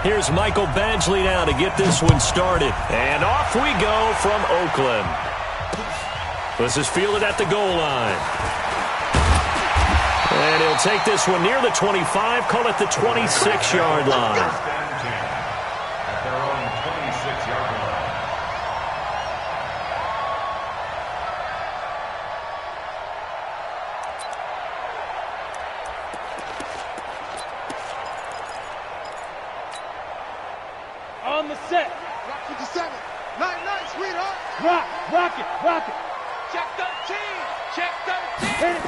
Here's Michael Badgley now to get this one started. And off we go from Oakland. This is fielded at the goal line. And he'll take this one near the 25, call it the 26-yard line. On the set. Rock 57. Night, sweetheart. Rock it. Check 13. Check 13.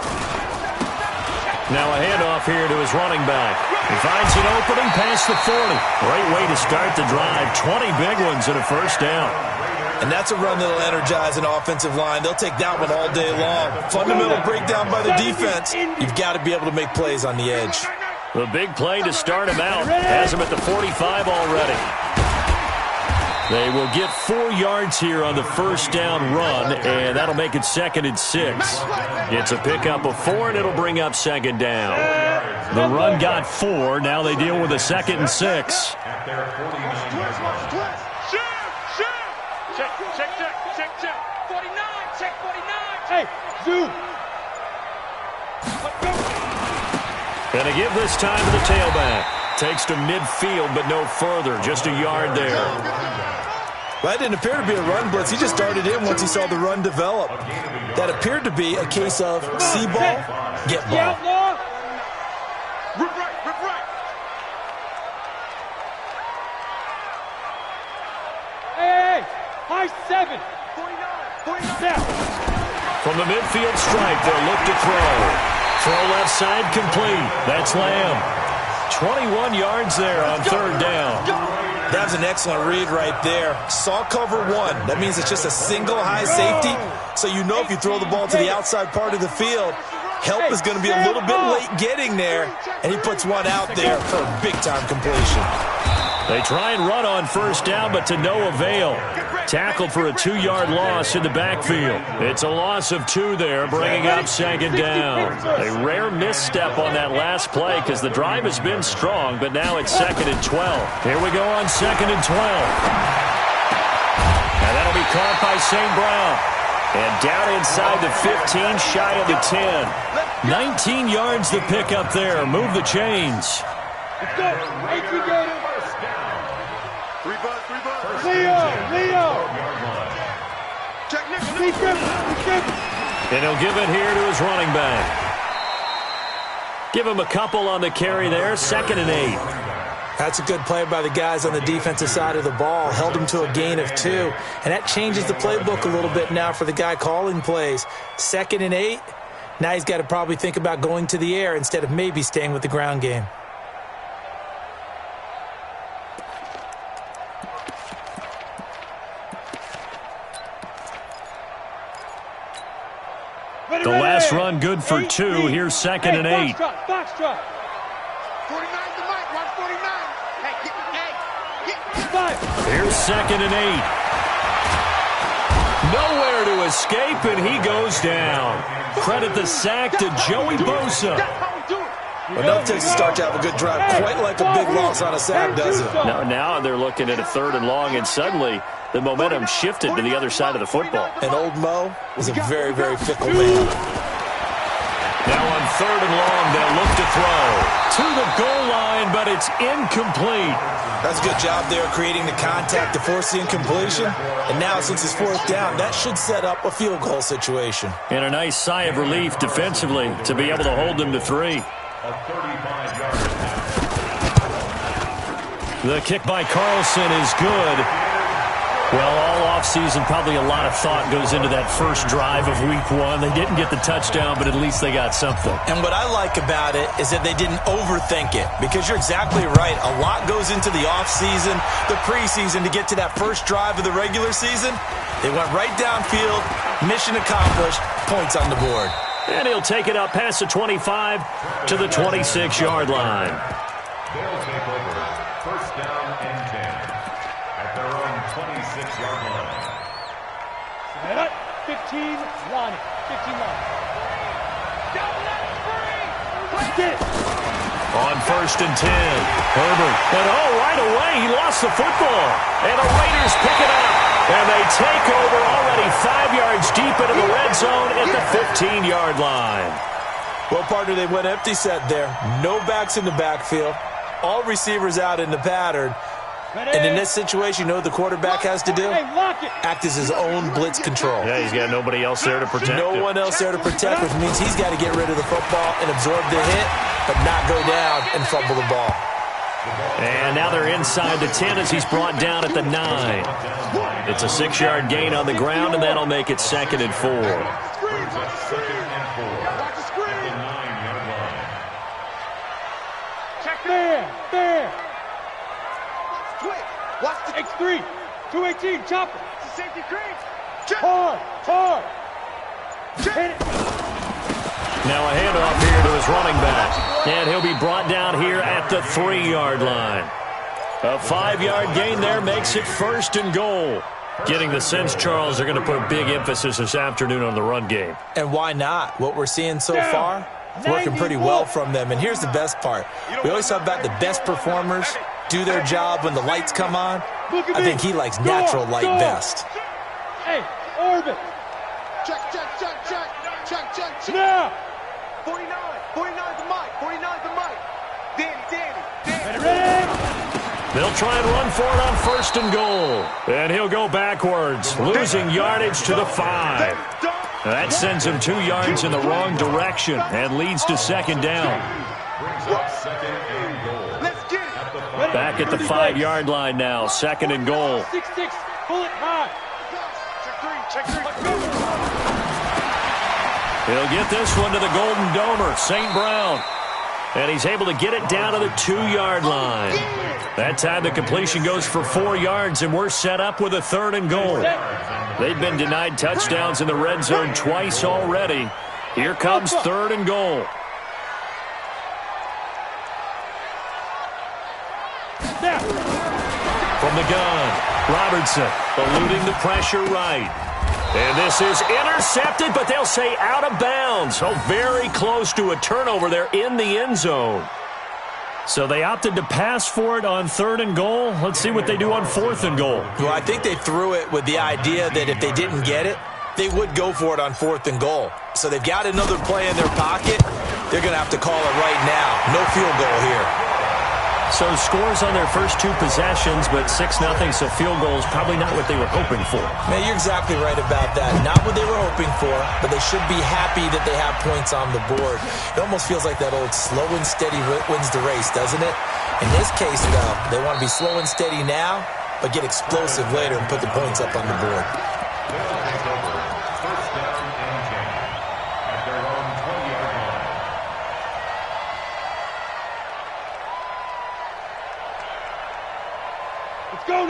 Now a handoff here to his running back. He finds an opening past the 40. Great way to start the drive. 20 big ones and a first down. And that's a run that'll energize an offensive line. They'll take that one all day long. Fundamental breakdown by the defense. You've got to be able to make plays on the edge. The big play to start him out. Has him at the 45 already. They will get 4 yards here on the first down run, and that'll make it 2nd and 6. It's a pickup of 4, and it'll bring up 2nd down. The run got 4. Now they deal with a 2nd and 6. Check. Check. 49. Check 49. Hey, zoom. And a give this time to the tailback. Takes to midfield, but no further. Just a yard there. That didn't appear to be a run blitz. He just darted in once he saw the run develop. That appeared to be a case of see ball, get ball. Rip right. Hey, high 7. 49. From the midfield stripe, they'll look to throw. Throw left side complete. That's Lamb. 21 yards there on 3rd down. That was an excellent read right there. Saw cover 1. That means it's just a single high safety. So you know if you throw the ball to the outside part of the field, help is going to be a little bit late getting there. And he puts one out there for a big-time completion. They try and run on first down, but to no avail. Tackled for a 2-yard loss in the backfield. It's a loss of 2 there, bringing up 2nd down. A rare misstep on that last play because the drive has been strong, but now it's 2nd and 12. Here we go on 2nd and 12. And that'll be caught by St. Brown. And down inside the 15, shy of the 10. 19 yards to pick up there. Move the chains. Let's go. Leo. Check Nick. And he'll give it here to his running back. Give him a couple on the carry there. 2nd and 8. That's a good play by the guys on the defensive side of the ball. Held him to a gain of 2. And that changes the playbook a little bit now for the guy calling plays. 2nd and 8. Now he's got to probably think about going to the air instead of maybe staying with the ground game. The last run good for 2. Here's 2nd and 8. Foxtrot. 49 to Mike. Watch 49. Hey, get. Here's 2nd and 8. Nowhere to escape, and he goes down. Credit the sack to Joey Bosa. Enough takes to start to have a good drive. Quite like a big loss on a sack, does it? Now they're looking at a 3rd and long, and suddenly the momentum shifted to the other side of the football. And old Mo is a very, very fickle man. Now on 3rd and long, they'll look to throw. To the goal line, but it's incomplete. That's a good job there creating the contact to force the incompletion. And now, since it's 4th down, that should set up a field goal situation. And a nice sigh of relief defensively to be able to hold them to 3. The kick by Carlson is good. Well, all offseason, probably a lot of thought goes into that first drive of week 1. They didn't get the touchdown, but at least they got something. And what I like about it is that they didn't overthink it, because you're exactly right. A lot goes into the offseason, the preseason, to get to that first drive of the regular season. They went right downfield, mission accomplished, points on the board. And he'll take it up past the 25 to the 26-yard line. They'll take over 1st down and 10 at their own 26-yard line. 15 line. Don't let it free. Get it. On 1st and 10. Herbert. And right away, he lost the football. And the Raiders pick it up. And they take over already 5 yards deep into the red zone at the 15-yard line. Well, partner, they went empty set there. No backs in the backfield. All receivers out in the pattern. And in this situation, you know what the quarterback has to do? Act as his own blitz control. Yeah, he's got nobody else there to protect him. No one else there to protect, which means he's got to get rid of the football and absorb the hit, but not go down and fumble the ball. And now they're inside the 10 as he's brought down at the 9. It's a 6-yard gain on the ground, and that'll make it 2nd and 4. There. Watch the X3, 218, chopper. safety cream. Hard. Hit it. Now a handoff here to his running back. And he'll be brought down here at the 3-yard line. A 5-yard gain there makes it 1st and goal. Getting the sense, Charles, they're going to put a big emphasis this afternoon on the run game. And why not? What we're seeing so far, it's working pretty well from them. And here's the best part. We always talk about the best performers do their job when the lights come on. I think he likes natural light best. Hey, orbit. Check. Now. 49 the mic. Danny. Ready. They'll try and run for it on 1st and goal. And he'll go backwards, losing yardage to the 5. That sends him 2 yards in the wrong direction and leads to 2nd down. Let's get it. Back at the 5-yard line now, 2nd and goal. 6-6, pull it high. Check three. He'll get this one to the Golden Domer, St. Brown. And he's able to get it down to the 2-yard line. That time the completion goes for 4 yards, and we're set up with a 3rd and goal. They've been denied touchdowns in the red zone twice already. Here comes 3rd and goal. From the gun, Robertson eluding the pressure right. And this is intercepted, but they'll say out of bounds. So very close to a turnover there in the end zone. So they opted to pass for it on 3rd and goal. Let's see what they do on 4th and goal. Well, I think they threw it with the idea that if they didn't get it, they would go for it on 4th and goal. So they've got another play in their pocket. They're going to have to call it right now. No field goal here. So scores on their first 2 possessions, but 6-0, so field goal is probably not what they were hoping for. Man, you're exactly right about that. Not what they were hoping for, but they should be happy that they have points on the board. It almost feels like that old slow and steady wins the race, doesn't it? In this case, though, they want to be slow and steady now, but get explosive later and put the points up on the board.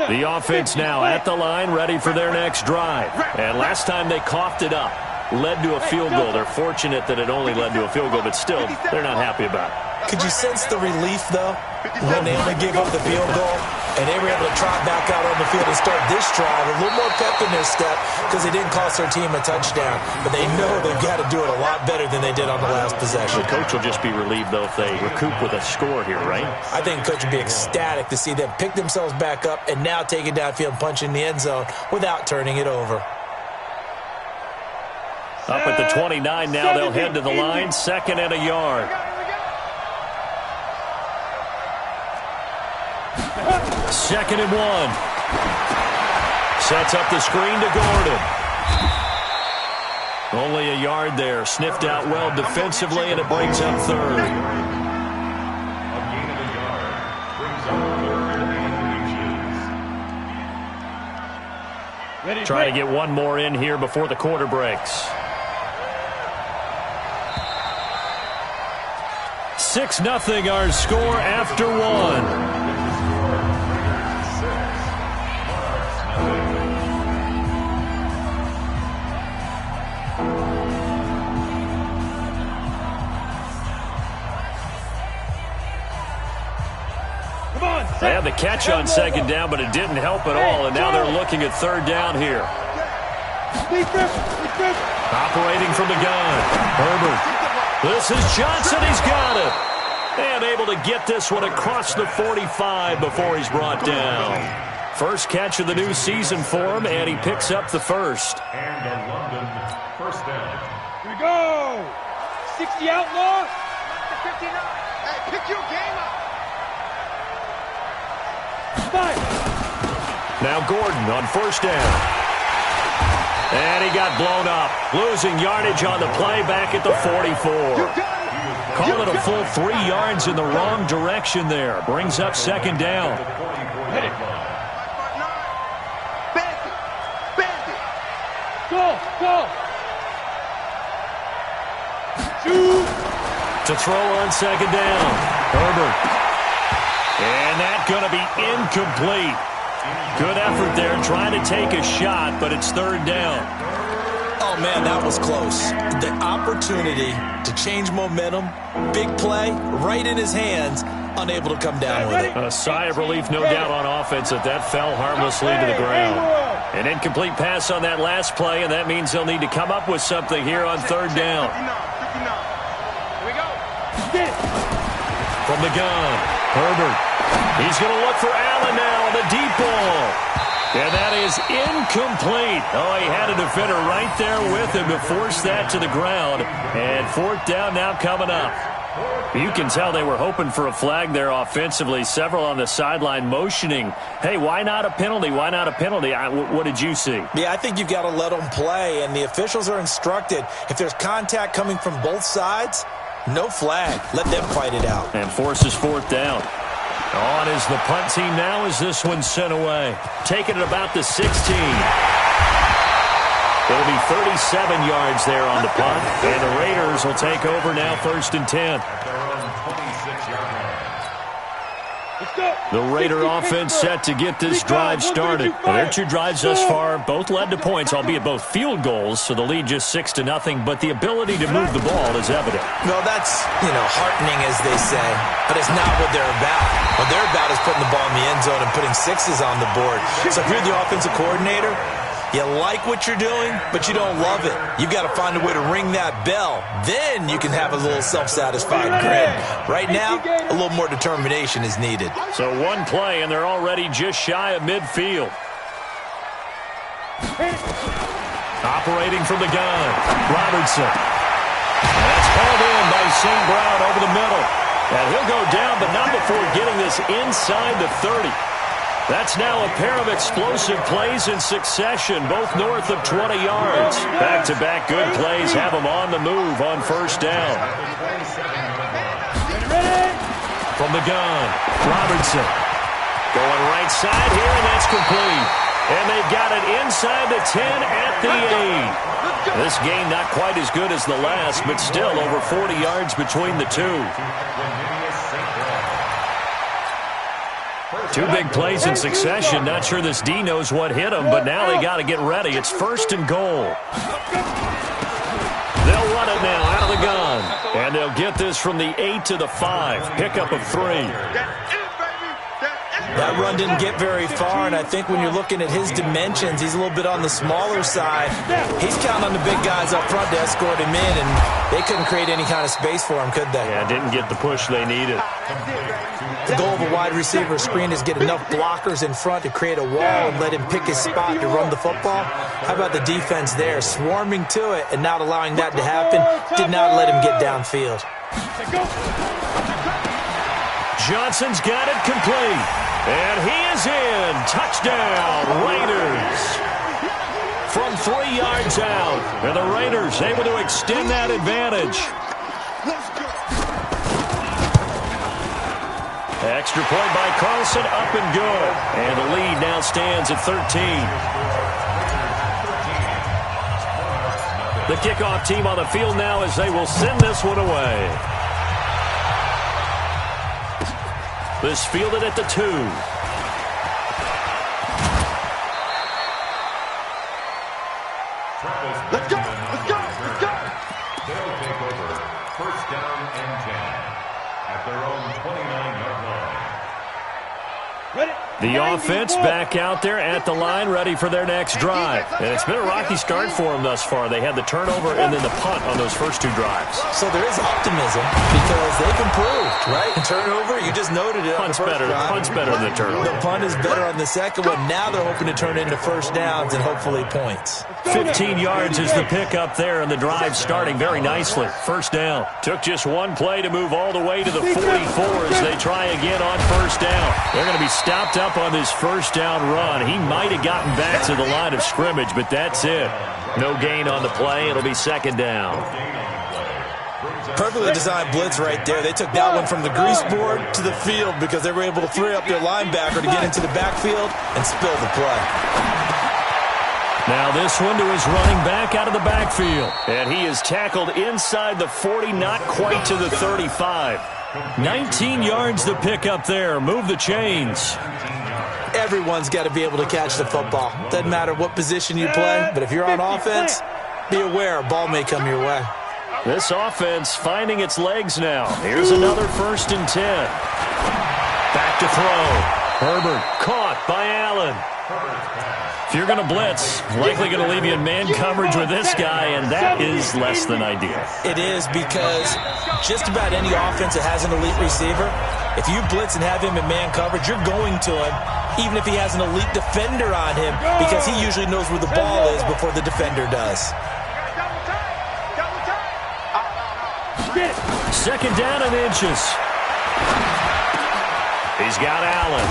The offense now at the line, ready for their next drive. And last time they coughed it up, led to a field goal. They're fortunate that it only led to a field goal, but still, they're not happy about it. Could you sense the relief, though, when they only gave up the field goal and they were able to trot back out on the field and start this drive, a little more pep in their step because they didn't cost their team a touchdown, but they know they've got to do it a lot better than they did on the last possession. The coach will just be relieved, though, if they recoup with a score here, right? I think the coach would be ecstatic to see them pick themselves back up and now take it downfield and punch in the end zone without turning it over. Up at the 29 now, they'll head to the line, 2nd and a yard. 2nd and 1. Sets up the screen to Gordon. Only a yard there. Sniffed out well defensively, and it brings up 3rd. A gain of a yard brings up 3rd and inches. Trying to get one more in here before the quarter breaks. 6-0 our score after 1. They had the catch on 2nd down, but it didn't help at all, and now they're looking at 3rd down here. Operating from the gun. Herbert. This is Johnson. He's got it. And able to get this one across the 45 before he's brought down. First catch of the new season for him, and he picks up the first. And the London first down. Here we go. 60 outlaw. 59. Hey, pick your game up. Now Gordon on first down. And he got blown up. Losing yardage on the play back at the 44. Call it a full 3 yards in the wrong direction there. Brings up second down. Hit it. Bandit. Go. Shoot. To throw on second down. Herbert. And that's going to be incomplete. Good effort there trying to take a shot, but it's third down. Oh, man, that was close. The opportunity to change momentum, big play, right in his hands, unable to come down with it. A sigh of relief, no doubt, on offense that fell harmlessly to the ground. An incomplete pass on that last play, and that means they'll need to come up with something here on third down. 59. Here we go. From the gun, Herbert. He's going to look for Allen now on the deep ball. And that is incomplete. Oh, he had a defender right there with him to force that to the ground. And fourth down now coming up. You can tell they were hoping for a flag there offensively. Several on the sideline motioning, hey, why not a penalty? Why not a penalty? What did you see? Yeah, I think you've got to let them play, and the officials are instructed. If there's contact coming from both sides, no flag. Let them fight it out. And forces fourth down. On is the punt team now as this one's sent away. Taking it about the 16. It'll be 37 yards there on the punt. And the Raiders will take over now first and 10. The Raider offense set to get this drive started. Their 2 drives thus far both led to points, albeit both field goals, so the lead just 6-0, but the ability to move the ball is evident. Well, that's, heartening, as they say, but it's not what they're about. What they're about is putting the ball in the end zone and putting 6s on the board. So if you're the offensive coordinator, you like what you're doing, but you don't love it. You've got to find a way to ring that bell. Then you can have a little self-satisfied grin. Right now, a little more determination is needed. So one play, and they're already just shy of midfield. Operating from the gun, Robertson. And that's hauled in by St. Brown over the middle. And he'll go down, but not before getting this inside the 30. That's now a pair of explosive plays in succession, both north of 20 yards. Back-to-back good plays have them on the move on first down. From the gun, Robertson. Going right side here, and that's complete. And they've got it inside the 10 at the 8. This game not quite as good as the last, but still over 40 yards between the two. 2 big plays in succession. Not sure this D knows what hit him, but now they got to get ready. It's first and goal. They'll run it now out of the gun. And they'll get this from the 8 to the 5. Pickup of 3. That run didn't get very far, and I think when you're looking at his dimensions, he's a little bit on the smaller side. He's counting on the big guys up front to escort him in, and they couldn't create any kind of space for him, could they? Yeah, didn't get the push they needed. The goal of a wide receiver screen is get enough blockers in front to create a wall and let him pick his spot to run the football. How about the defense there, swarming to it and not allowing that to happen? Did not let him get downfield. Johnson's got it complete. And he is in. Touchdown, Raiders. From 3 yards out. And the Raiders able to extend that advantage. Extra point by Carlson, up and good. And the lead now stands at 13. The kickoff team on the field now as they will send this one away. This fielded at the 2. Let's go. They'll take over first down and 10 at their own 29-yard line. Ready? The offense back out there at the line, ready for their next drive. And it's been a rocky start for them thus far. They had the turnover and then the punt on those first two drives. So there is optimism because they've improved, right? Turnover, you just noted it. Punt's better than the turnover. The punt is better on the second one. Now they're hoping to turn into first downs and hopefully points. 15 yards is the pickup there, and the drive starting very nicely. First down. Took just one play to move all the way to the 44 as they try again on first down. They're going to be stopped up on this first down run. He might have gotten back to the line of scrimmage, but that's it. No gain on the play. It'll be second down. Perfectly designed blitz right there. They took that one from the grease board to the field because they were able to free up their linebacker to get into the backfield and spill the play. Now this one to his running back out of the backfield. And he is tackled inside the 40, not quite to the 35. 19 yards to pick up there. Move the chains. Everyone's got to be able to catch the football. Doesn't matter what position you play, but if you're on offense, be aware a ball may come your way. This offense finding its legs now. Here's another 1st and 10. Back to throw. Herbert caught by Allen. If you're going to blitz, likely going to leave you in man coverage with this guy, and that is less than ideal. It is because just about any offense that has an elite receiver, if you blitz and have him in man coverage, you're going to him, even if he has an elite defender on him, because he usually knows where the ball is before the defender does. Second down and inches. He's got Allen.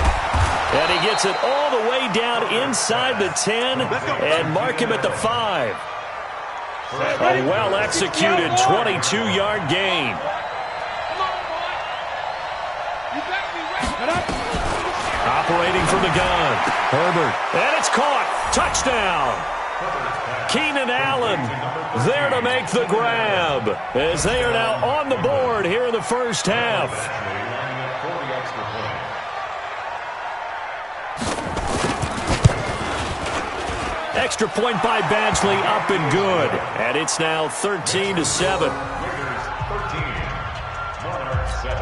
And he gets it all the way down inside the 10 and mark him at the 5. A well-executed 22-yard gain. Operating from the gun. Herbert. And it's caught. Touchdown. Keenan Allen there to make the grab as they are now on the board here in the first half. Extra point by Badgley, up and good. And it's now 13-7. Raiders 13, Monarchs 7.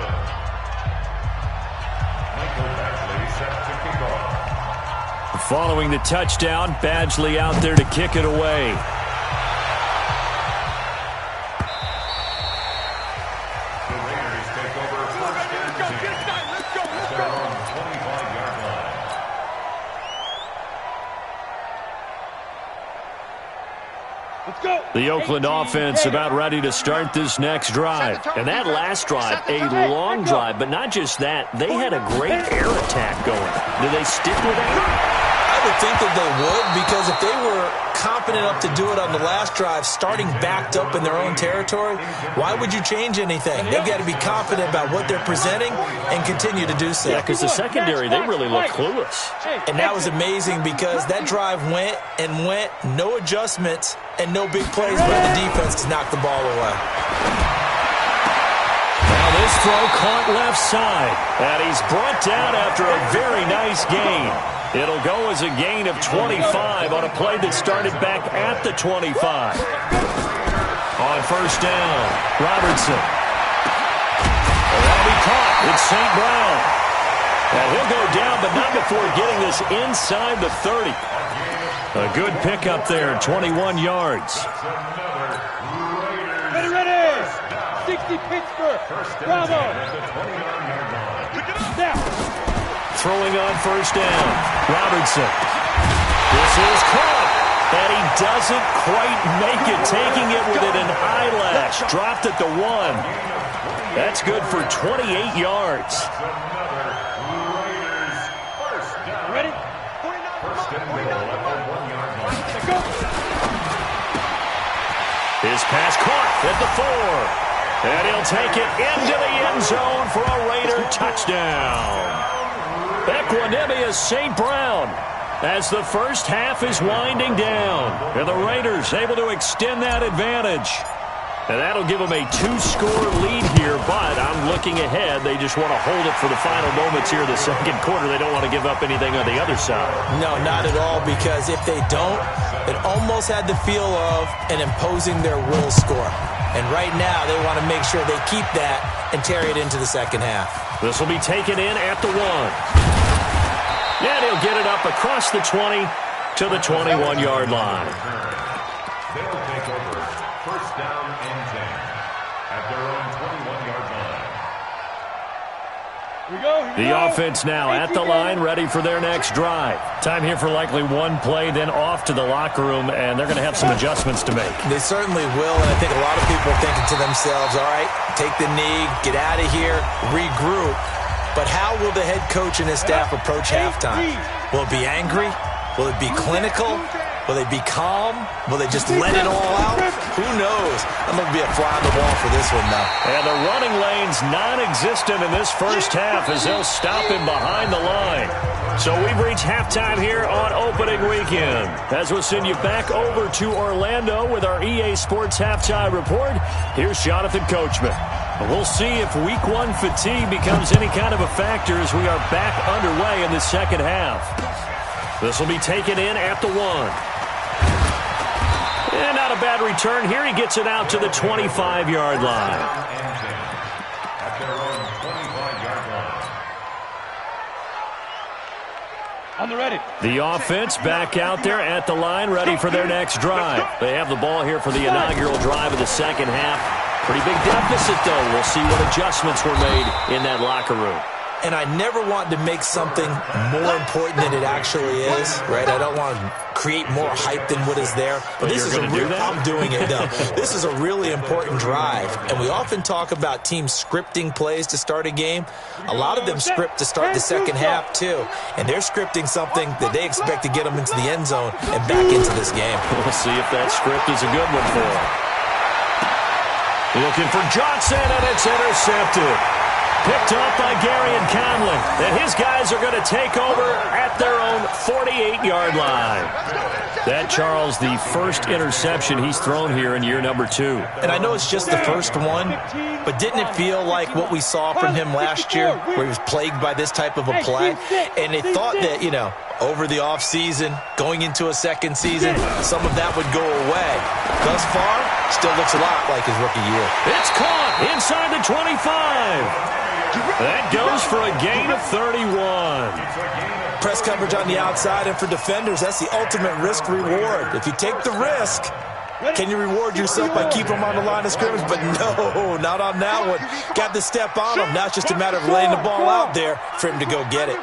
Michael Badgley set to kick off. Following the touchdown, Badgley out there to kick it away. The Raiders take over first and 10 at their own 25-yard line. The Oakland offense about ready to start this next drive. And that last drive, a long drive, but not just that. They had a great air attack going. Do they stick with that? I would think that they would, because if they were confident enough to do it on the last drive, starting backed up in their own territory, why would you change anything? They've got to be confident about what they're presenting and continue to do so. Yeah, because the secondary, they really look clueless. And that was amazing because that drive went and went, no adjustments and no big plays by the defense to knock the ball away. Now this throw caught left side, and he's brought down after a very nice gain. It'll go as a gain of 25 on a play that started back at the 25. On first down, Robertson. And that'll be caught. It's St. Brown. And he'll go down, but not before getting this inside the 30. A good pickup there, 21 yards. Ready. 60 Pittsburgh. Bravo. Now. Throwing on first down. Robertson. This is caught. And he doesn't quite make it. Taking it with an eyelash. Dropped at the 1. That's good for 28 yards. Ready? His pass caught at the 4. And he'll take it into the end zone for a Raider touchdown. Equanimous St. Brown as the first half is winding down. And the Raiders able to extend that advantage. And that'll give them a 2-score lead here, but I'm looking ahead. They just want to hold it for the final moments here in the second quarter. They don't want to give up anything on the other side. No, not at all, because if they don't, it almost had the feel of an imposing their will score. And right now, they want to make sure they keep that and carry it into the second half. This will be taken in at the 1. And he'll get it up across the 20 to the 21-yard line. They'll take over first down and 10 at their own 21-yard line. Here we go. The offense now at the line, ready for their next drive. Time here for likely one play, then off to the locker room, and they're going to have some adjustments to make. They certainly will, and I think a lot of people are thinking to themselves, all right, take the knee, get out of here, regroup. But how will the head coach and his staff approach halftime? Will it be angry? Will it be clinical? Will they be calm? Will they just let it all out? Who knows? I'm going to be a fly on the wall for this one, though. And the running lane's non-existent in this first half as they'll stop him behind the line. So we've reached halftime here on opening weekend. As we'll send you back over to Orlando with our EA Sports Halftime Report, here's Jonathan Coachman. We'll see if week one fatigue becomes any kind of a factor as we are back underway in the second half. This will be taken in at the 1. And not a bad return here. He gets it out to the 25-yard line. At their own 25-yard line. On the ready. The offense back out there at the line, ready for their next drive. They have the ball here for the inaugural drive of the second half. Pretty big deficit, though. We'll see what adjustments were made in that locker room. And I never want to make something more important than it actually is, right? I don't want to create more hype than what is there. But this is I'm doing it, though. This is a really important drive. And we often talk about teams scripting plays to start a game. A lot of them script to start the second half, too. And they're scripting something that they expect to get them into the end zone and back into this game. We'll see if that script is a good one for them. Looking for Johnson, and it's intercepted. Picked up by Gary and Conley. And his guys are going to take over at their own 48-yard line. That, Charles, the first interception he's thrown here in year number 2. And I know it's just the first one, but didn't it feel like what we saw from him last year, where he was plagued by this type of a play? And they thought that, you know, over the offseason, going into a second season, some of that would go away. Thus far, still looks a lot like his rookie year. It's caught inside the 25. That goes for a gain of 31. Press coverage on the outside, and for defenders, that's the ultimate risk-reward. If you take the risk, can you reward yourself by keeping them on the line of scrimmage? But no, not on that one. Got the step on him. Now it's just a matter of laying the ball out there for him to go get it.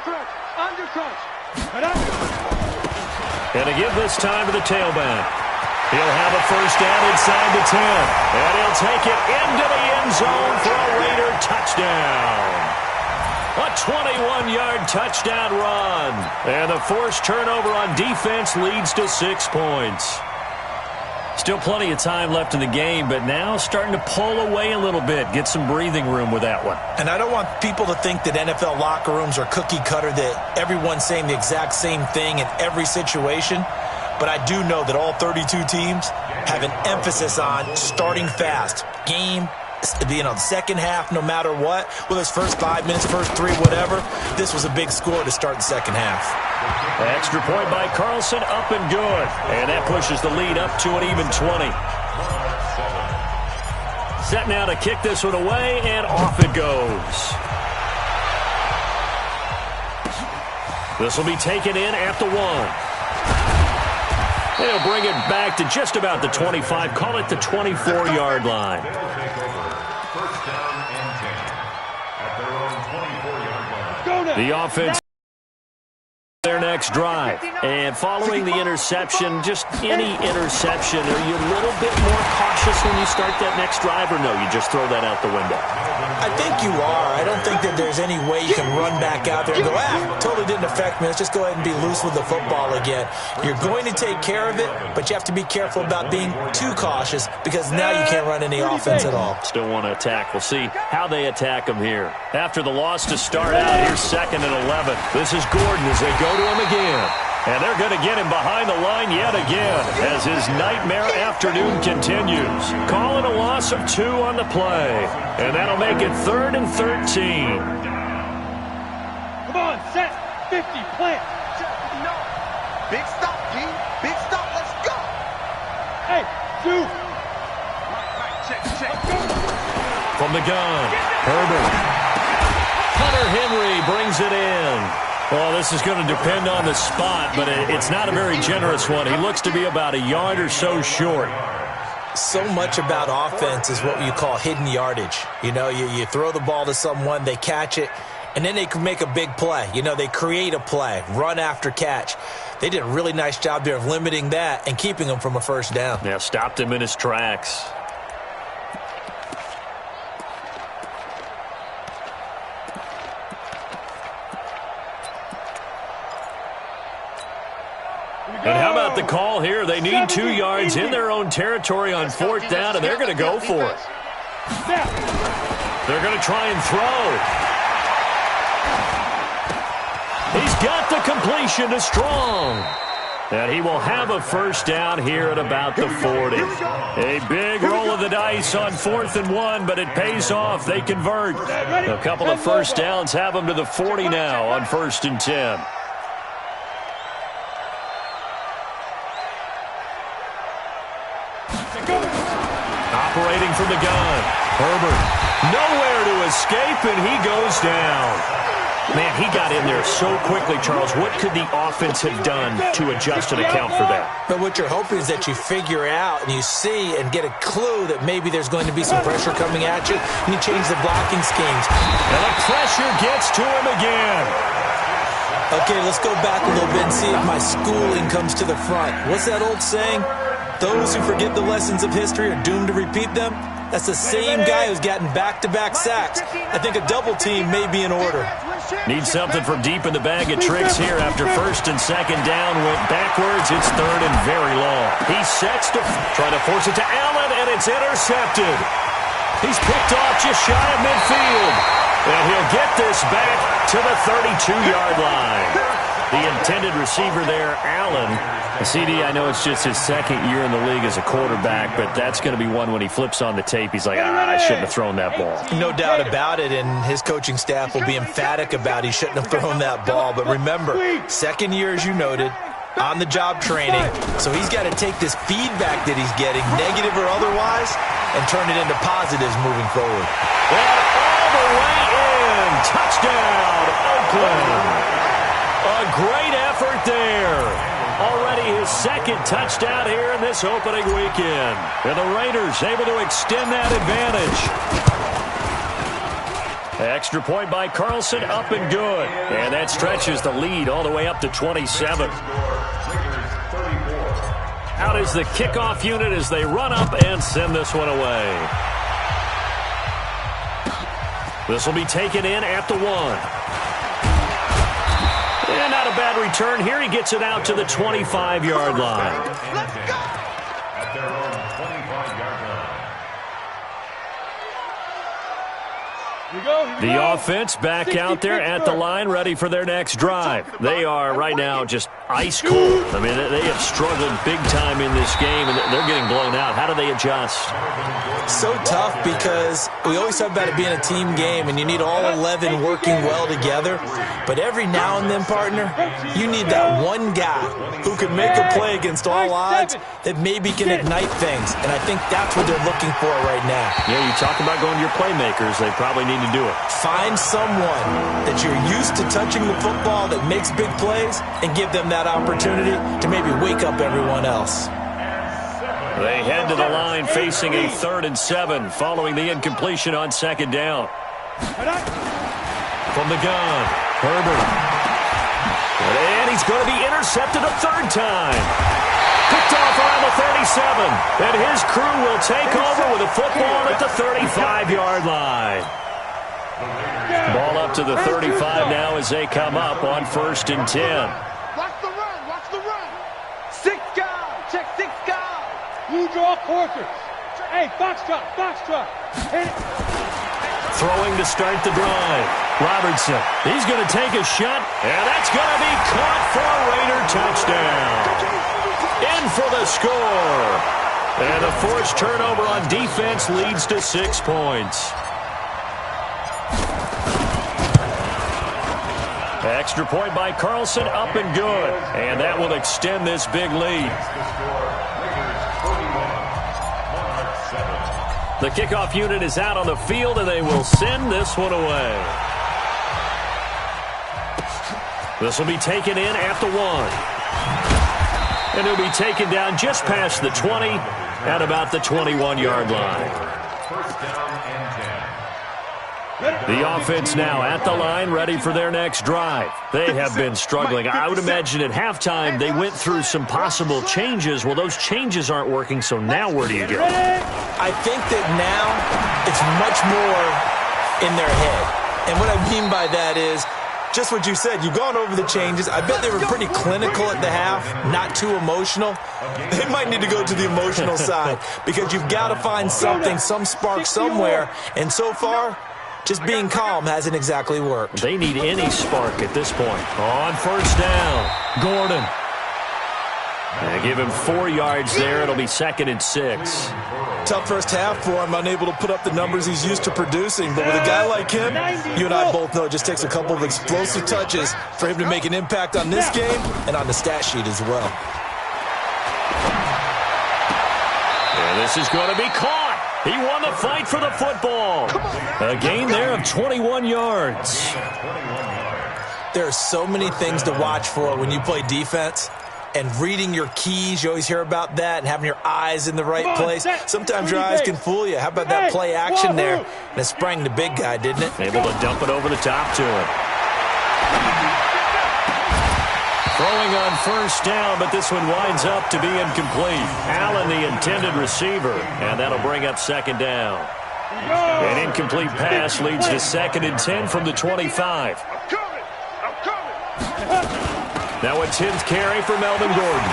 And to give this time to the tailback. He'll have a first down inside the 10. And he'll take it into the end zone for a Raider touchdown. A 21-yard touchdown run. And the forced turnover on defense leads to 6 points. Still plenty of time left in the game, but now starting to pull away a little bit. Get some breathing room with that one. And I don't want people to think that NFL locker rooms are cookie cutter, that everyone's saying the exact same thing in every situation. But I do know that all 32 teams have an emphasis on starting fast. Game, you know, the second half, no matter what. Whether it's first 5 minutes, first 3, whatever. This was a big score to start the second half. Extra point by Carlson, up and good. And that pushes the lead up to an even 20. Set now to kick this one away, and off it goes. This will be taken in at the 1. They'll bring it back to just about the 25. Call it the 24-yard line. They'll take over first down and 10 at their own 24-yard line. The offense their next drive. And following the interception, just any interception, are you a little bit more cautious when you start that next drive, or no, you just throw that out the window? I think you are. I don't think that there's any way you can run back out there and go, totally didn't affect me. Let's just go ahead and be loose with the football again. You're going to take care of it, but you have to be careful about being too cautious because now you can't run any offense at all. Still want to attack. We'll see how they attack them here. After the loss to start out, here's 2nd and 11. This is Gordon as they go to him again. And they're going to get him behind the line yet again as his nightmare afternoon continues. Calling a loss of 2 on the play. And that'll make it 3rd and 13. Come on, set, 50, plant. No. Big stop, G. Big stop, let's go. Hey, two. Right, check. From the gun, Herbert. Hunter Henry brings it in. Well, this is going to depend on the spot, but it's not a very generous one. He looks to be about a yard or so short. So much about offense is what you call hidden yardage. You know, you throw the ball to someone, they catch it, and then they can make a big play. You know, they create a play, run after catch. They did a really nice job there of limiting that and keeping him from a first down. Yeah, stopped him in his tracks. And how about the call here? They need 2 yards in their own territory on 4th down, and they're going to go for it. They're going to try and throw. He's got the completion to Strong. And he will have a first down here at about the 40. A big roll of the dice on 4th and 1, but it pays off. They convert. A couple of first downs have them to the 40 now on 1st and 10. Operating from the gun. Herbert. Nowhere to escape, and he goes down. Man, he got in there so quickly, Charles. What could the offense have done to adjust and account for that? But what you're hoping is that you figure out and you see and get a clue that maybe there's going to be some pressure coming at you, and you change the blocking schemes. And the pressure gets to him again. Okay, let's go back a little bit and see if my schooling comes to the front. What's that old saying? Those who forget the lessons of history are doomed to repeat them. That's the same guy who's gotten back-to-back sacks. I think a double team may be in order. Need something from deep in the bag of tricks here after 1st and 2nd down. Went backwards. It's 3rd and very long. He sets to try to force it to Allen, and it's intercepted. He's picked off just shy of midfield. And he'll get this back to the 32-yard line. The intended receiver there, Allen. CD, I know it's just his 2nd year in the league as a quarterback, but that's going to be one when he flips on the tape. He's like, I shouldn't have thrown that ball. No doubt about it, and his coaching staff will be emphatic about he shouldn't have thrown that ball. But remember, 2nd year, as you noted, on-the-job training. So he's got to take this feedback that he's getting, negative or otherwise, and turn it into positives moving forward. And all the way in. Touchdown, Oakland. A great effort there. Already his 2nd touchdown here in this opening weekend. And the Raiders able to extend that advantage. Extra point by Carlson, up and good. And that stretches the lead all the way up to 27. Out is the kickoff unit as they run up and send this one away. This will be taken in at the 1. And not a bad return here. He gets it out to the 25-yard line. Let's go! At their own 25-yard line. The offense back out there at the line, ready for their next drive. They are right now just ice cold. I mean, they have struggled big time in this game, and they're getting blown out. How do they adjust? So tough because we always talk about it being a team game, and you need all 11 working well together. But every now and then, partner, you need that one guy who can make a play against all odds that maybe can ignite things. And I think that's what they're looking for right now. Yeah, you talk about going to your playmakers. They probably need to do it. Find someone that you're used to touching the football that makes big plays and give them that opportunity to maybe wake up everyone else. They head to the line facing a 3rd and 7 following the incompletion on 2nd down. From the gun, Herbert. And he's going to be intercepted a 3rd time. Picked off around the 37. And his crew will take over with a football at the 35-yard line. Ball up to the 35 now as they come up on 1st and 10. Watch the run, watch the run. 6 guys, check 6 guys. Blue draw quarters. Hey, box truck. Hit it. Throwing to start the drive. Robertson, he's going to take a shot, and that's going to be caught for a Raider touchdown. In for the score. And a forced turnover on defense leads to 6 points. Extra point by Carlson, up and good. And that will extend this big lead. The kickoff unit is out on the field, and they will send this one away. This will be taken in at the 1. And it'll be taken down just past the 20 at about the 21-yard line. First down and 10. The offense now at the line, ready for their next drive. They have been struggling. I would imagine at halftime they went through some possible changes. Well, those changes aren't working, so now where do you go? I think that now it's much more in their head. And what I mean by that is just what you said. You've gone over the changes. I bet they were pretty clinical at the half, not too emotional. They might need to go to the emotional side because you've got to find something, some spark somewhere. And so far, just being calm hasn't exactly worked. They need any spark at this point. On first down, Gordon. They give him 4 yards there. It'll be 2nd and 6. Tough first half for him, unable to put up the numbers he's used to producing. But with a guy like him, you and I both know it just takes a couple of explosive touches for him to make an impact on this game and on the stat sheet as well. And this is going to be caught. He won the fight for the football. A gain there of 21 yards. There are so many things to watch for when you play defense. And reading your keys, you always hear about that, and having your eyes in the right place. Sometimes your eyes can fool you. How about that play action there? And it sprang the big guy, didn't it? Able to dump it over the top to him. Throwing on first down, but this one winds up to be incomplete. Allen, the intended receiver, and that'll bring up 2nd down. An incomplete pass leads to 2nd and 10 from the 25. Now a 10th carry for Melvin Gordon.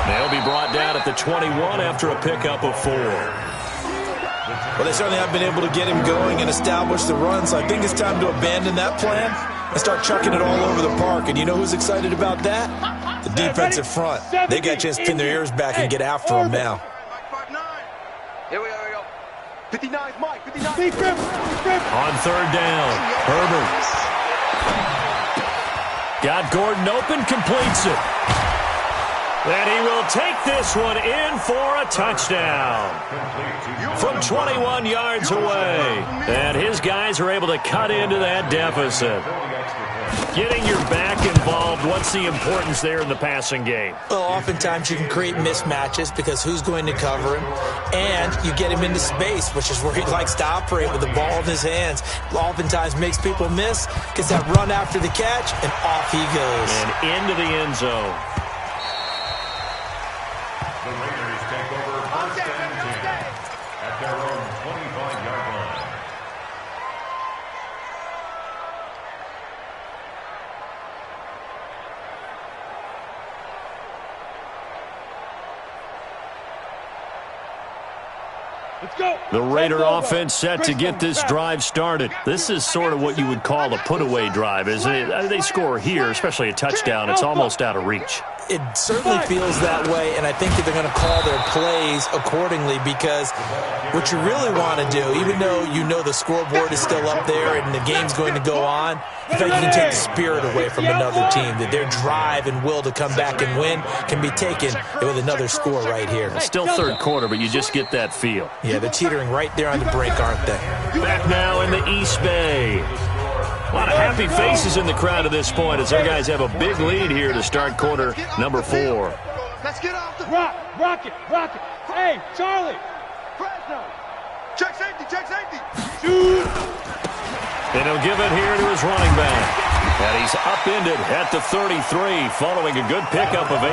They'll be brought down at the 21 after a pickup of 4. Well, they certainly have been able to get him going and establish the run, so I think it's time to abandon that plan and start chucking it all over the park. And you know who's excited about that? The defensive front. They got a chance to pin their ears back and get after him now. Here we go. 59, Mike. 59. On 3rd down, Herbert. Got Gordon open, completes it. And he will take this one in for a touchdown. From 21 yards away. And his guys are able to cut into that deficit. Getting your back involved, what's the importance there in the passing game? Well, oftentimes you can create mismatches because who's going to cover him? And you get him into space, which is where he likes to operate with the ball in his hands. Oftentimes makes people miss, gets that run after the catch, and off he goes. And into the end zone. The Raiders take over first and 10 at their own 25-yard line. Let's go. The Raider offense set to get this drive started. This is sort of what you would call a put-away drive, isn't it? They score here, especially a touchdown. It's almost out of reach. It certainly feels that way, and I think that they're going to call their plays accordingly because what you really want to do, even though you know the scoreboard is still up there and the game's going to go on, in fact, you can take the spirit away from another team, that their drive and will to come back and win can be taken with another score right here. It's still 3rd quarter, but you just get that feel. Yeah, they're teetering right there on the brink, aren't they? Back now in the East Bay. A lot of happy faces in the crowd at this point as their guys have a big lead here to start quarter number 4. Let's get off the Rock it. Hey, Charlie. Fresno. Check safety. Shoot. And he'll give it here to his running back. And he's upended at the 33 following a good pickup of 8.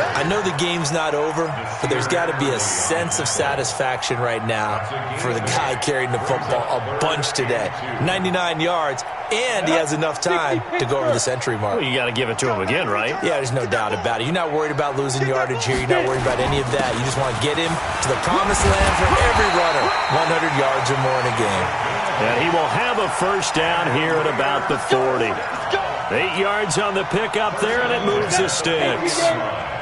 I know the game's not over, but there's got to be a sense of satisfaction right now for the guy carrying the football a bunch today. 99 yards, and he has enough time to go over the century mark. Well, you got to give it to him again, right? Yeah, there's no doubt about it. You're not worried about losing yardage here. You're not worried about any of that. You just want to get him to the promised land for every runner, 100 yards or more in a game. And he will have a first down here at about the 40. 8 yards on the pickup there, and it moves the sticks.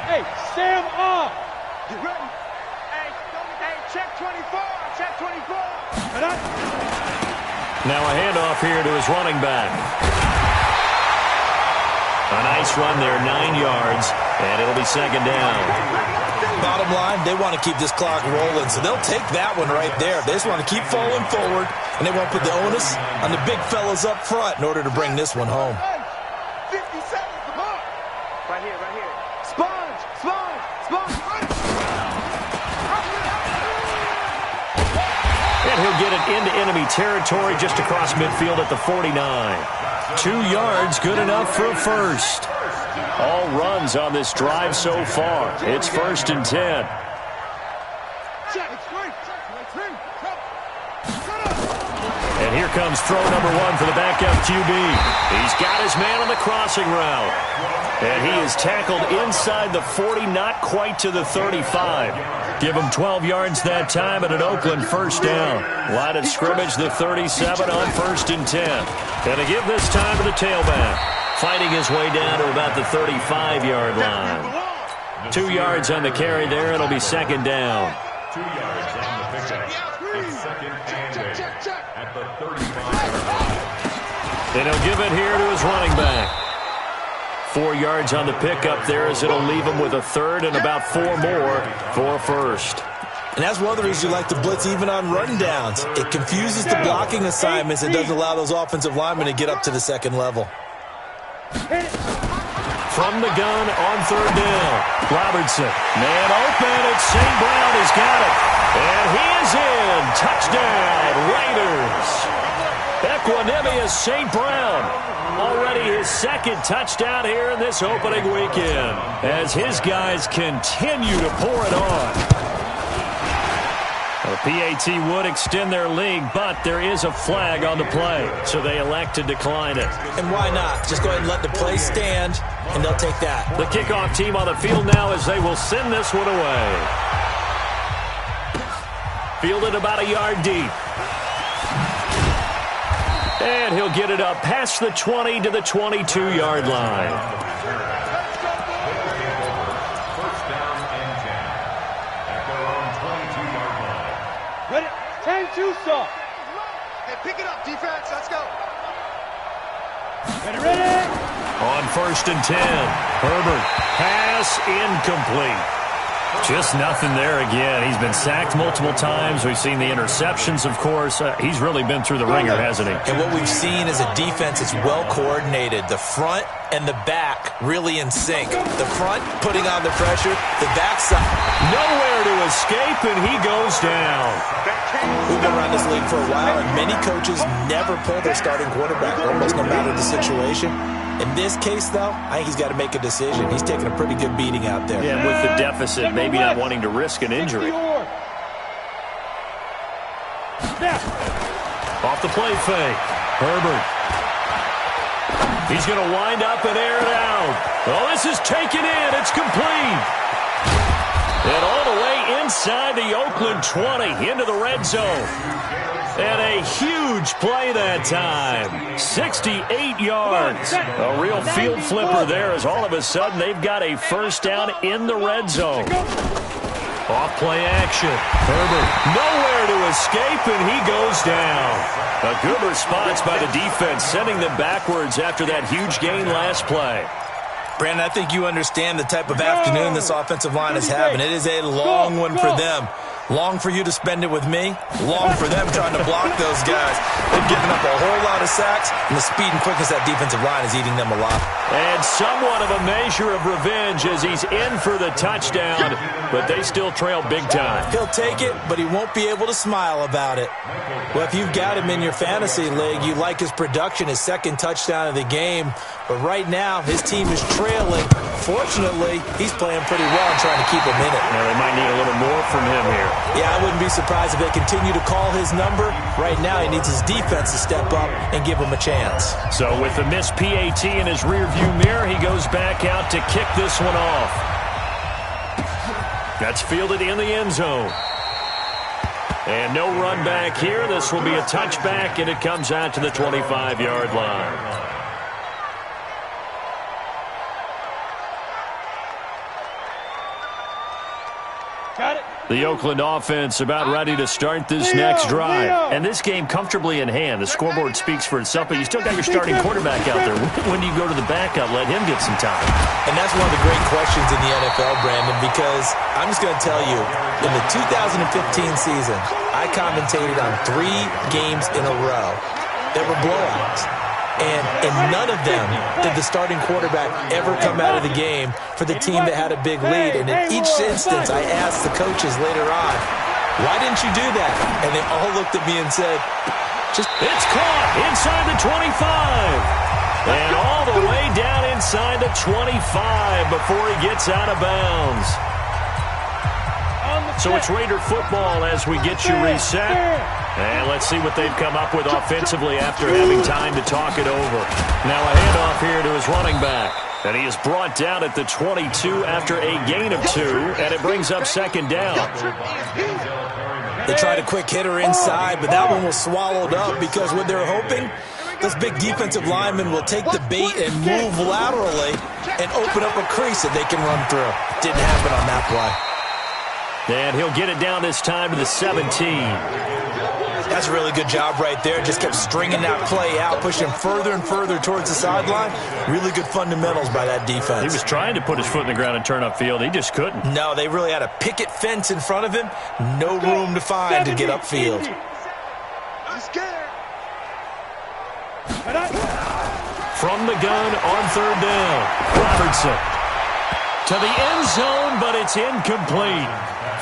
Hey, Sam off. You ready? Hey, check 24. Now a handoff here to his running back. A nice run there, 9 yards, and it'll be 2nd down. Bottom line, they want to keep this clock rolling, so they'll take that one right there. They just want to keep falling forward, and they won't put the onus on the big fellas up front in order to bring this one home. 50 seconds. Come on. Right here, right here. Sponge, sponge, sponge. And he'll get it into enemy territory just across midfield at the 49. 2 yards, good enough for a first. All runs on this drive so far. It's 1st and 10. And here comes throw number 1 for the backup QB. He's got his man on the crossing route. And he is tackled inside the 40, not quite to the 35. Give him 12 yards that time and an Oakland first down. Line of scrimmage, the 37 on 1st and 10. And to give this time to the tailback. Fighting his way down to about the 35-yard line. 2 yards on the carry there. It'll be 2nd down. 2 yards on the pickup. It's 2nd and 8 at the 35-yard line. And he'll give it here to his running back. 4 yards on the pickup there as it'll leave him with a 3rd and about 4 more for a first. And that's one of the reasons you like to blitz even on rundowns. It confuses the blocking assignments. It doesn't allow those offensive linemen to get up to the 2nd level. From the gun on 3rd down. Robertson. Man open. It's St. Brown. He's got it. And he is in. Touchdown, Raiders. Equanimous St. Brown. Already his 2nd touchdown here in this opening weekend. As his guys continue to pour it on. The PAT would extend their lead, but there is a flag on the play, so they elect to decline it. And why not? Just go ahead and let the play stand, and they'll take that. The kickoff team on the field now as they will send this one away. Fielded about a yard deep. And he'll get it up past the 20 to the 22-yard line. Ready? 10-2 soft. Hey, pick it up, defense. Let's go. Ready? On 1st and 10. Herbert. Pass incomplete. Just nothing there again. He's been sacked multiple times. We've seen the interceptions, of course. He's really been through the ringer, hasn't he? And what we've seen is a defense that's well coordinated. The front and the back really in sync. The front putting on the pressure. The backside. Nowhere to escape, and he goes down. We've been around this league for a while, and many coaches never pull their starting quarterback, almost no matter the situation. In this case, though, I think he's got to make a decision. He's taking a pretty good beating out there. Yeah, with the deficit, maybe not wanting to risk an injury. Off the play fake. Herbert. He's going to wind up and air it out. Oh, this is taken in. It's complete. And all the way inside the Oakland 20 into the red zone. And a huge play that time. 68 yards. A real field flipper there as all of a sudden they've got a first down in the red zone. Off play action. Herbert nowhere to escape, and he goes down. A good response by the defense, sending them backwards after that huge gain last play. Brandon, I think you understand the type of afternoon this offensive line is having. It is a long one for them. Long for you to spend it with me. Long for them trying to block those guys. They've given up a whole lot of sacks, and the speed and quickness of that defensive line is eating them alive. And somewhat of a measure of revenge as he's in for the touchdown, but they still trail big time. He'll take it, but he won't be able to smile about it. Well, if you've got him in your fantasy league, you like his production, his 2nd touchdown of the game. But right now, his team is trailing. Fortunately, he's playing pretty well and trying to keep him in it. Now, they might need a little more from him here. Yeah, I wouldn't be surprised if they continue to call his number. Right now, he needs his defense to step up and give him a chance. So with the missed PAT in his rearview mirror, he goes back out to kick this one off. That's fielded in the end zone. And no run back here. This will be a touchback, and it comes out to the 25-yard line. Got it. The Oakland offense about ready to start this next drive. And this game comfortably in hand. The scoreboard speaks for itself, but you still got your starting quarterback out there. When do you go to the backup? Let him get some time. And that's one of the great questions in the NFL, Brandon, because I'm just going to tell you, in the 2015 season, I commentated on 3 games in a row that were blowouts. And in none of them did the starting quarterback ever come out of the game for the team that had a big lead. And in each instance, I asked the coaches later on, why didn't you do that? And they all looked at me and said, it's caught inside the 25. And all the way down inside the 25 before he gets out of bounds. So it's Raider football as we get you reset. And let's see what they've come up with offensively after having time to talk it over. Now a handoff here to his running back. And he is brought down at the 22 after a gain of 2. And it brings up second down. They tried a quick hitter inside, but that one was swallowed up because what they're hoping, this big defensive lineman will take the bait and move laterally and open up a crease that they can run through. Didn't happen on that play. And he'll get it down this time to the 17. That's a really good job right there. Just kept stringing that play out, pushing further and further towards the sideline. Really good fundamentals by that defense. He was trying to put his foot in the ground and turn upfield. He just couldn't. No, they really had a picket fence in front of him. No room to find to get upfield. From the gun on third down. Robertson to the end zone, but it's incomplete.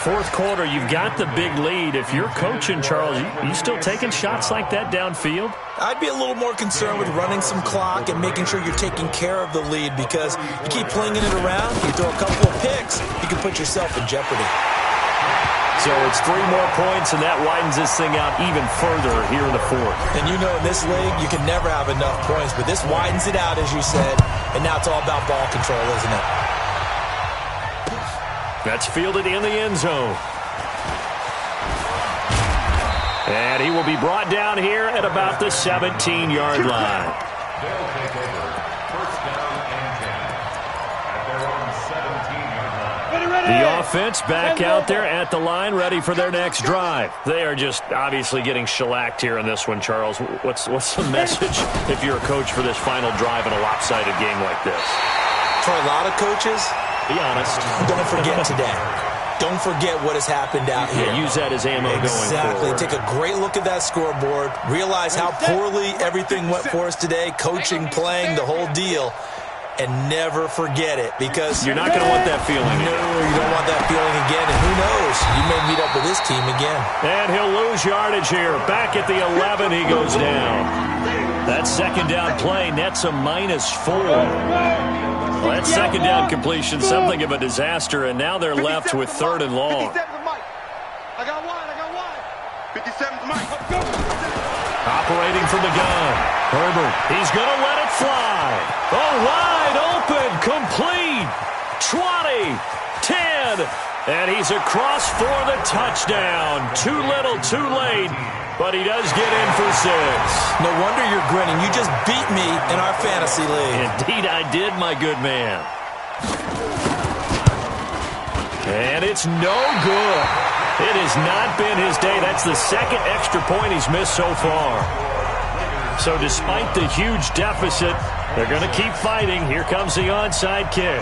Fourth quarter, you've got the big lead. If you're coaching, Charles, you still taking shots like that downfield? I'd be a little more concerned with running some clock and making sure you're taking care of the lead, because you keep flinging it around, you throw a couple of picks, you can put yourself in jeopardy. So it's 3 more points, and that widens this thing out even further here in the fourth. And you know in this league, you can never have enough points, but this widens it out, as you said, and now it's all about ball control, isn't it? That's fielded in the end zone. And he will be brought down here at about the 17-yard line. They'll take over. First down and 10. At their own 17-yard line. The offense back out there at the line, ready for their next drive. They are just obviously getting shellacked here in this one, Charles. What's the message if you're a coach for this final drive in a lopsided game like this? For a lot of coaches, be honest, don't forget today. Don't forget what has happened out here. Use that as ammo going forward. Exactly. Take a great look at that scoreboard. Realize how poorly everything went for us today. Coaching, playing, the whole deal. And never forget it, because you're not going to want that feeling. No, you don't want that feeling again. And who knows? You may meet up with this team again. And he'll lose yardage here. Back at the 11, he goes down. That second down play nets a -4. Well, that second down completion, something of a disaster, and now they're left with third and long. 57's Mike. I got one. 57's Mike. Operating from the gun. Herbert, he's going to let it fly. Oh, wide open, complete. 20, 10, and he's across for the touchdown. Too little, too late, but he does get in for 6. No wonder you're grinning. You just beat me in our fantasy league. Indeed I did, my good man. And it's no good. It has not been his day. That's the second extra point he's missed so far. So despite the huge deficit, they're going to keep fighting. Here comes the onside kick.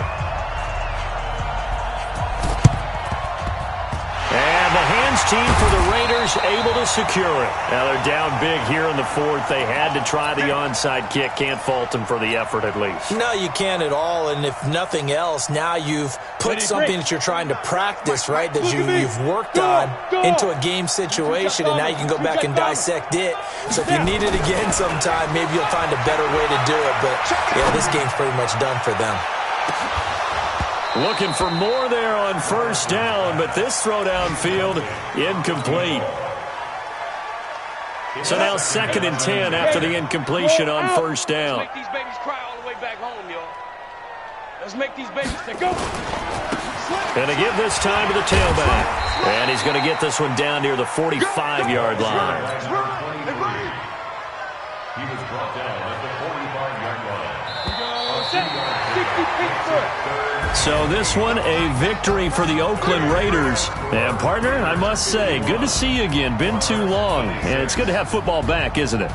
And the hands team for the Raiders able to secure it. Now they're down big here in the fourth. They had to try the onside kick. Can't fault them for the effort at least. No, you can't at all. And if nothing else, now you've put something that you're trying to practice, right, that you've worked on into a game situation, and now you can go back and dissect it. So if you need it again sometime, maybe you'll find a better way to do it. But, yeah, this game's pretty much done for them. Looking for more there on first down, but this throw downfield incomplete. So now 2nd and 10 after the incompletion on first down. Let's make these babies cry all the way back home, y'all. Let's make these babies say go. And to give this time to the tailback. And he's going to get this one down near the 45-yard line. He was brought down at the 45-yard line. 60 feet foot. So this one, a victory for the Oakland Raiders. And, partner, I must say, good to see you again. Been too long. And it's good to have football back, isn't it?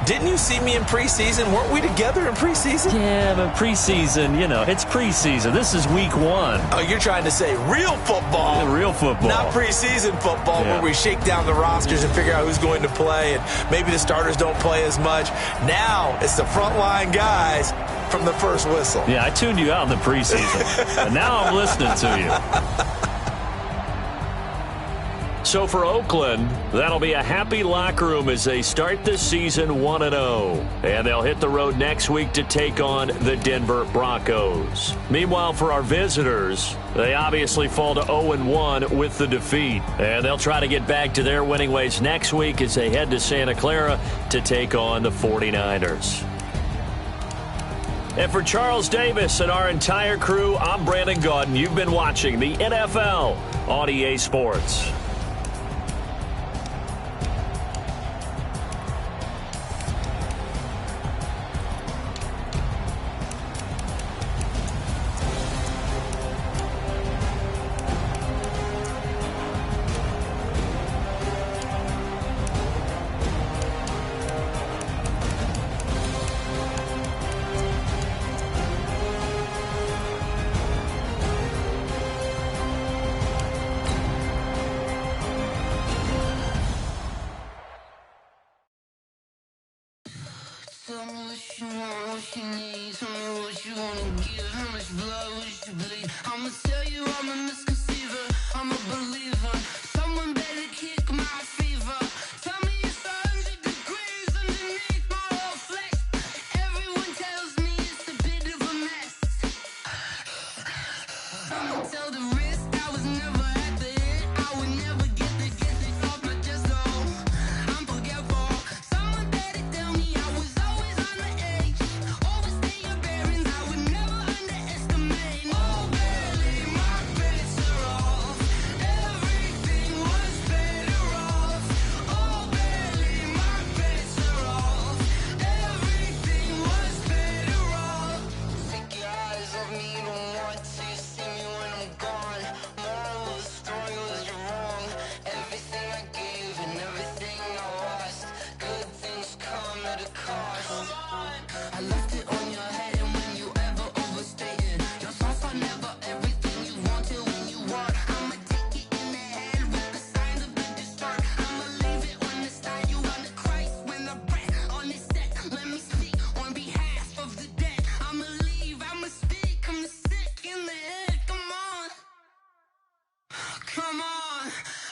Didn't you see me in preseason? Weren't we together in preseason? Yeah, but preseason, you know, it's preseason. This is week 1. Oh, you're trying to say real football. Yeah, real football. Not preseason football where we shake down the rosters and figure out who's going to play, and maybe the starters don't play as much. Now it's the frontline guys from the first whistle. Yeah, I tuned you out in the preseason, and now I'm listening to you. So for Oakland, that'll be a happy locker room as they start this season 1-0. And they'll hit the road next week to take on the Denver Broncos. Meanwhile, for our visitors, they obviously fall to 0-1 with the defeat. And they'll try to get back to their winning ways next week as they head to Santa Clara to take on the 49ers. And for Charles Davis and our entire crew, I'm Brandon Gaudin. You've been watching the NFL on EA Sports. Tell me what you want, what you need. Tell me what you wanna give. How much blood would you bleed? I'ma tell you I'm a misconceiver. I'm a believer. Someone better kick my fever. Tell me it's 100 degrees underneath my whole flesh. Everyone tells me it's a bit of a mess. I'ma tell the risk I was never at the end. I would never get this off my chest. Oh, I'm forgetful. Someone better tell me I was always on the edge. Overstay your bearings, I would never underestimate. Oh, barely my bets are off. Everything was better off. Oh, barely my bets are off. Everything was better off. Take your eyes off me, don't want to see me when I'm gone. Moral of the story was you're wrong. Everything I gave and everything I lost. Good things come at a cost. I left it on your head, and when you ever overstay it, your thoughts are never everything you want till when you want. I'ma take it in the head with the signs of the distort. I'ma leave it on the side. You on the Christ when the breath on this set. Let me speak on behalf of the dead. I'ma leave, I'ma speak. I'm the sick in the head. Come on, come on.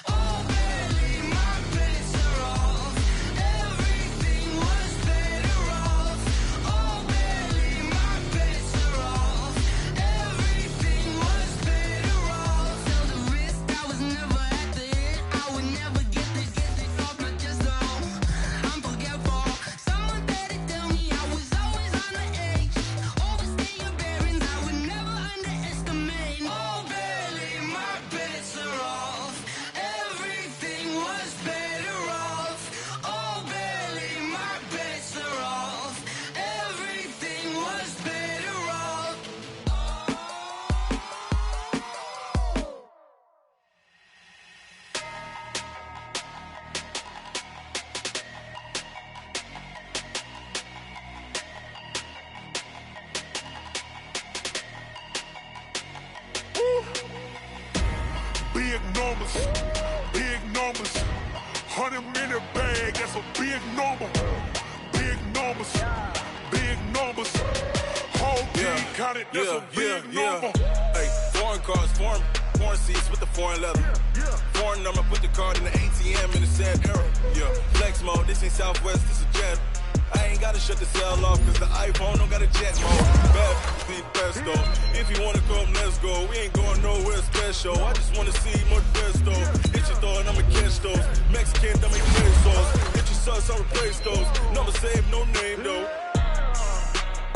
Oh, barely my bets are off. Everything was better off. Oh, barely my bets are off. Everything was better off. Tell the risk I was never at the end. I would never get this off my chest. Oh, I'm forgetful. Someone better tell me I was always on the edge. Overstay your bearings, I would never underestimate. Oh, barely my bets are off. Everything was better off. Oh, barely my bets are off. Everything was better off. Big numbers, big numbers. 100-minute bag, that's a big number. Big numbers, big numbers. Whole team counted, that's a big number. Hey, foreign cars, foreign seats with the foreign leather. Foreign number, put the card in the ATM in the sad era. Yeah, flex mode, this ain't Southwest, this a jet. I ain't gotta shut the cell off, cause the iPhone don't got a jet mode. Bad need pesto. If you wanna come, let's go. We ain't going nowhere special. I just wanna see more pesto. Hit your thought, I'ma catch those. Mexican, I'ma make pesos. Hit your sauce, I'll replace those. Number save, no name though.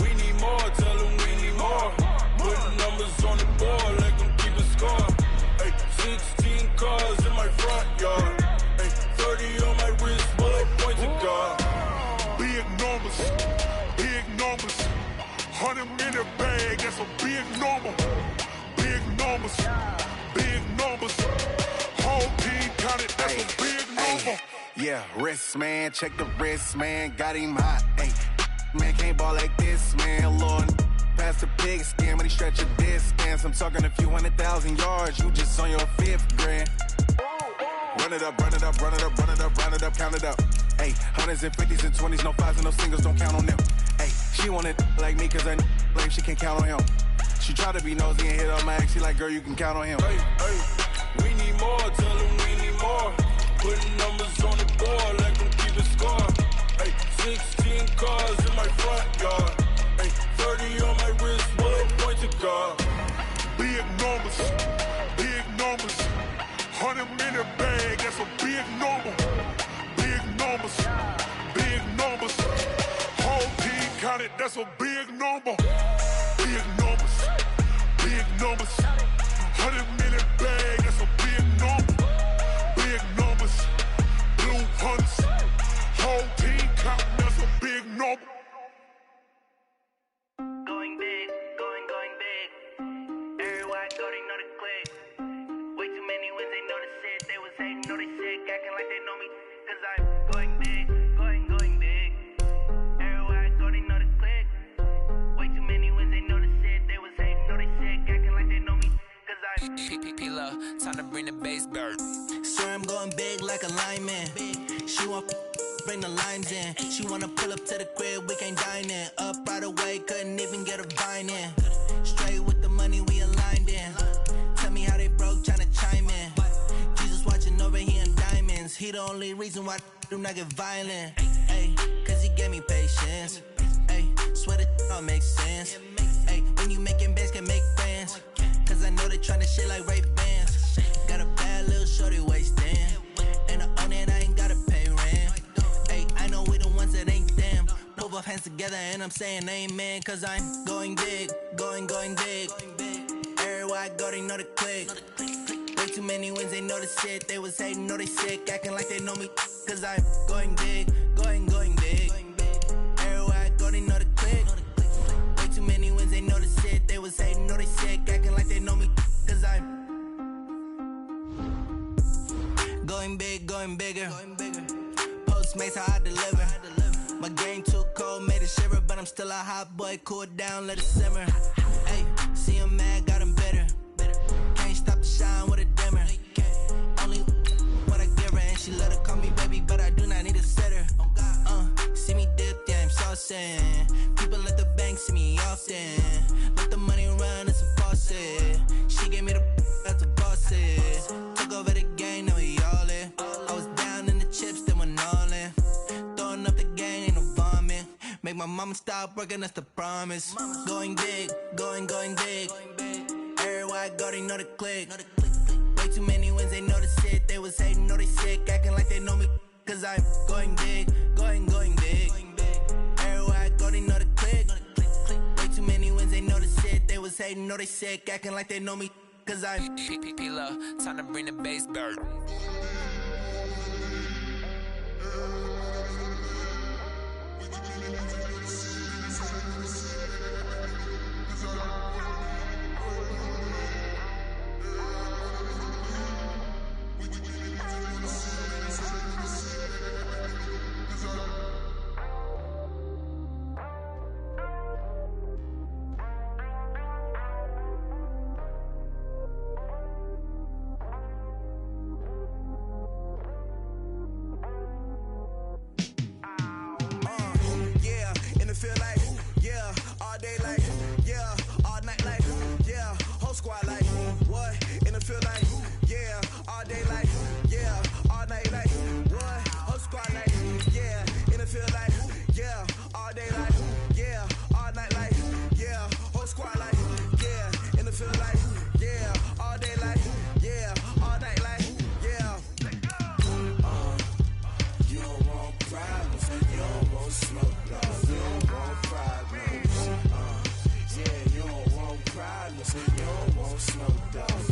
We need more, tell them we need more. Putting numbers on the board, like them keep a score. Hey, 16 cars in my front yard. Hey, 30 on my wrist, bullet pointed car. Big numbers, big numbers. 100-minute bag, that's a big number. Big numbers, big numbers. Whole team counted, that's a big number. Yeah, wrist, man, check the wrist, man, got him hot. Hey, man, can't ball like this, man, Lord. Past the pig skin when he stretch a distance. I'm talking a few 100,000 yards, you just on your 5th grand. Run it up, run it up, run it up, run it up, run it up, count it up. Hey, hundreds and 50s and 20s, no 5s and no singles, don't count on them. Hey, she want it like me, cause her lame, she can't count on him. She try to be nosy and hit on my ex, she like, girl, you can count on him. Hey, we need more, tell them we need more. Putting numbers on the board, like them keep it score. Hey, 16 cars in my front yard. Hey, 30 on my wrist, bullet point to God. Big numbers, big numbers. 100-minute bag, that's a big number. Big numbers, big numbers. Whole team counted, that's a big number. Big numbers, big numbers. 100-minute bag, that's a big number. Big numbers, blue hunts. Whole team counting, that's a big number. Going big, going big. Everywhere I go, they know the click. Way too many wins, they know the shit. They was hating, know they sick, acting like they know me. Cause I'm going big, going big. Everywhere I go, they know the click. Way too many wins, they know the shit. They was hating, know they sick, acting like they know me. Cause I'm P-P-P-Lo, time to bring the bass bird. Swear I'm going big like a lineman. She want bring the limes in. She wanna pull up to the crib, we can't dine in. Up right away, couldn't even get a vine in. Straight with the money we aligned in. Tell me how they broke, tryna chime in. Jesus watching over here in diamonds. He the only reason why I do not get violent. Ay, cause he gave me patience. Ay, swear that all makes sense. Ay, when you making bands, can make friends. Cause I know they tryna shit like Ray Bans. Got a bad little shorty wasting. And I own it, I ain't gotta pay rent. Ay, I know we the ones that ain't them. Put both hands together and I'm saying amen. Cause I'm going big, going big. Everywhere I go, they know the click. Way too many wins, they know the shit. They was hating, know they sick, acting like they know me. Cause I'm going big, going big. Everywhere I go, they know the click. Way too many wins, they know the shit. They was hating, know they sick, acting like they know me. Cause I'm going big, going bigger. Postmates, how I deliver. My game too cold, made it shiver. But I'm still a hot boy, cool it down, let it simmer. Hey, see him mad, got him bitter. Can't stop the shine with a dimmer. Only what I give her, and she let her call me baby, but I do not need a sitter. See me dip, yeah, I'm saucing. People at the bank see me often. Let the money run, it's a faucet. She gave me the that's a faucet. Took over the game, now we all in. I was down in the chips, then went all in. Throwing up the gang, ain't no vomit. Make my mama stop working, that's the promise. Going big, going big. Everywhere I go, they know the click. Way too many wins, they know the shit. They was hating, know they sick, acting like they know me. Cause I'm going big, going big. Everywhere I go, they know the click. Way too many wins, they know the shit. They was hating, know they sick, acting like they know me. Cause I'm P-P-P-Lo, time to bring the bass bird.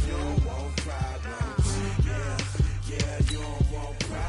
You don't want problems. Yeah, you don't want problems.